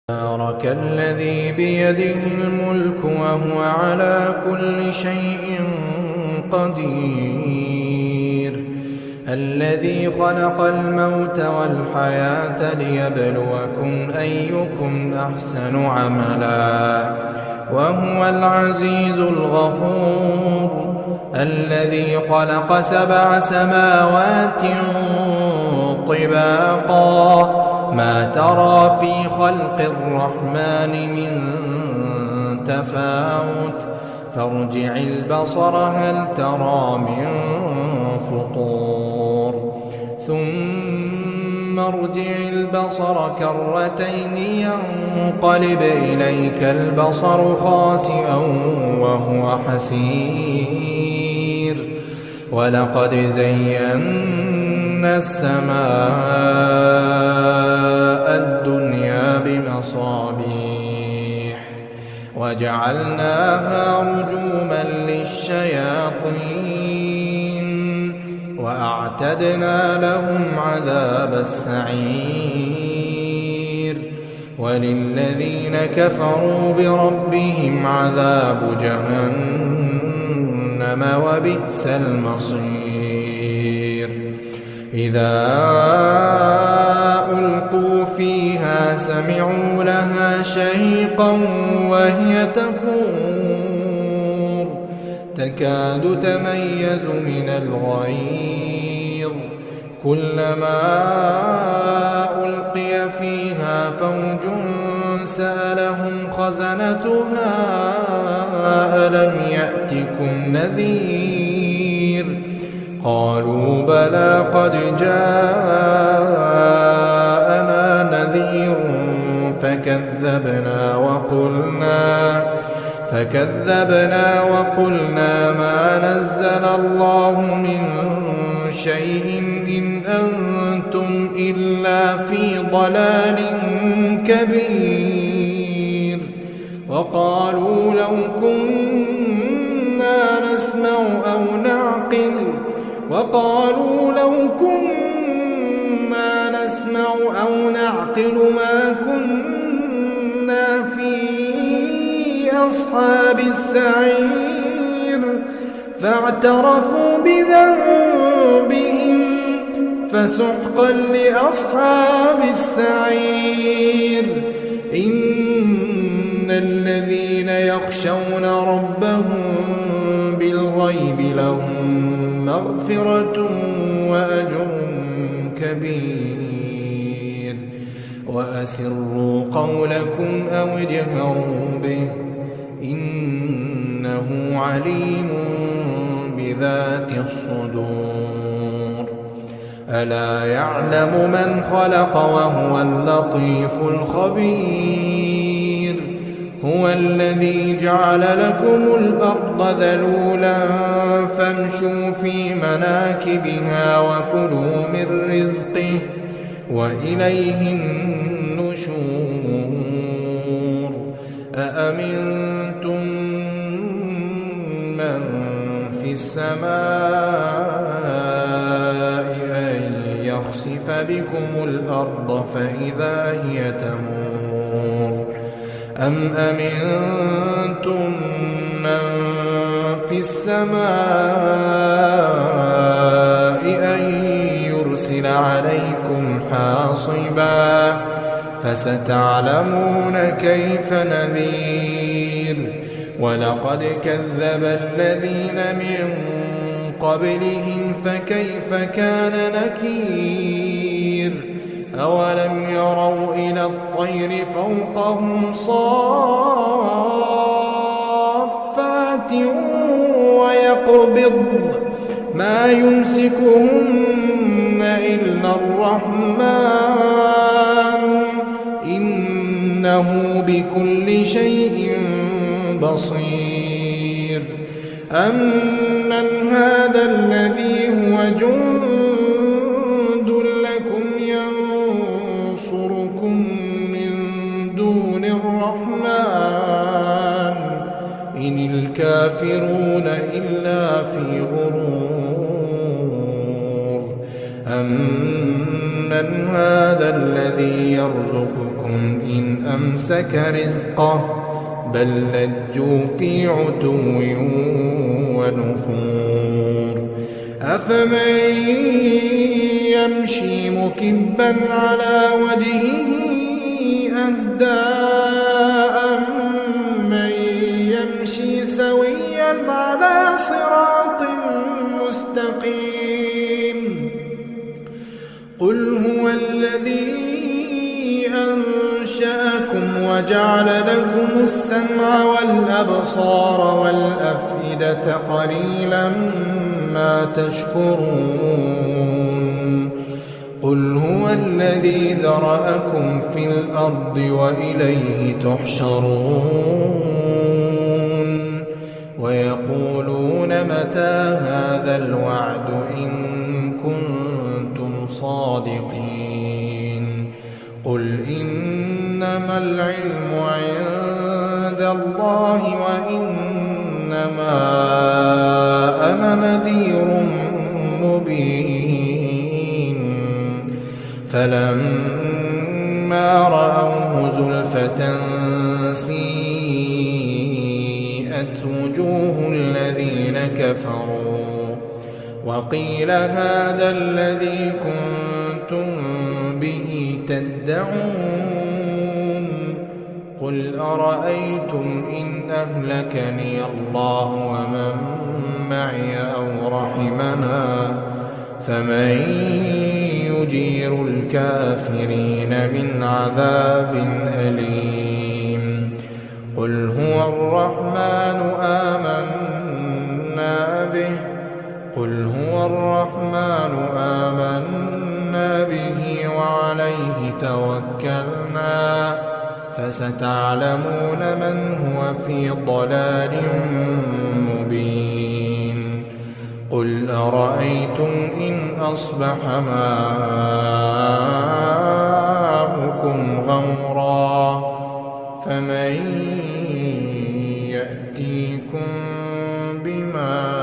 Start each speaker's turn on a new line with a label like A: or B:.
A: تبارك الذي بيده الملك وهو على كل شيء قدير الذي خلق الموت والحياة ليبلوكم أيكم أحسن عملا وهو العزيز الغفور الذي خلق 7 سماوات طباقا ما ترى في خلق الرحمن من تفاوت فارجع البصر هل ترى من فطور ثم ارجع البصر كرتين ينقلب إليك البصر خاسئا وهو حسير ولقد زينا السماء الدنيا بمصابيح وجعلناها رجوما للشياطين وأعتدنا لهم عذاب السعير وللذين كفروا بربهم عذاب جهنم وبئس المصير إذا ألقوا فيها سمعوا لها شهيقا وهي تفور تكاد تميز من الغيظ كلما ألقي فيها فوج سألهم خزنتها ألم يأتكم نذير قالوا بلى قد جاءنا نذير فكذبنا وقلنا ما نزل الله من شيء إن أنتم إلا في ضلال كبير وقالوا لو كنا نسمع أو نعقل ما كنا في أصحاب السعير فاعترفوا بذنبهم فسحقا لأصحاب السعير إن الذين يخشون ربهم بالغيب لهم مغفرة وأجر كبير وأسروا قولكم أو اجهروا به إنه عليم بذات الصدور ألا يعلم من خلق وهو اللطيف الخبير هو الذي جعل لكم الأرض ذلولا فامشوا في مناكبها وكلوا من رزقه وإليه النشور أأمنتم من في السماء أن يخسف بكم الأرض فإذا هي تمور أم أمنتم من في السماء أن يرسل عليكم حاصبا فستعلمون كيف نذير ولقد كذب الذين من قبلهم فكيف كان نكير أولم يروا إلى الطير فوقهم صافات ويقبضن ما يمسكهن إلا الرحمن إنه بكل شيء بصير أمن هذا الذي هو جند لكم ينصركم من دون الرحمن إن الكافرون إلا في غرور أمن هذا الذي يرزقكم إن أمسك رزقه بل لجوا في عتو ونفور أفمن يمشي مكبا على وجهه أهدى أمن يمشي سويا على صراط مستقيم قل هو الذي أنشأكم وجعل لكم السمع والأبصار والأفئدة قليلا ما تشكرون قل هو الذي ذرأكم في الأرض وإليه تحشرون ويقولون متى هذا الوعد إن كنتم صادقين قل إنما العلم عند الله وإنما أنا نذير مبين فلما رأوه زلفة سيئت وجوه الذين كفروا وقيل هذا الذي كنتم به تدعون قل أرأيتم إن أهلكني الله ومن معي أو رحمنا فمن يجير الكافرين من عذاب أليم قل هو الرحمن آمنا به وعليه توكلنا فستعلمون من هو في ضلال مبين قل أرأيتم إن أصبح ماؤكم غورا فمن يأتيكم بماء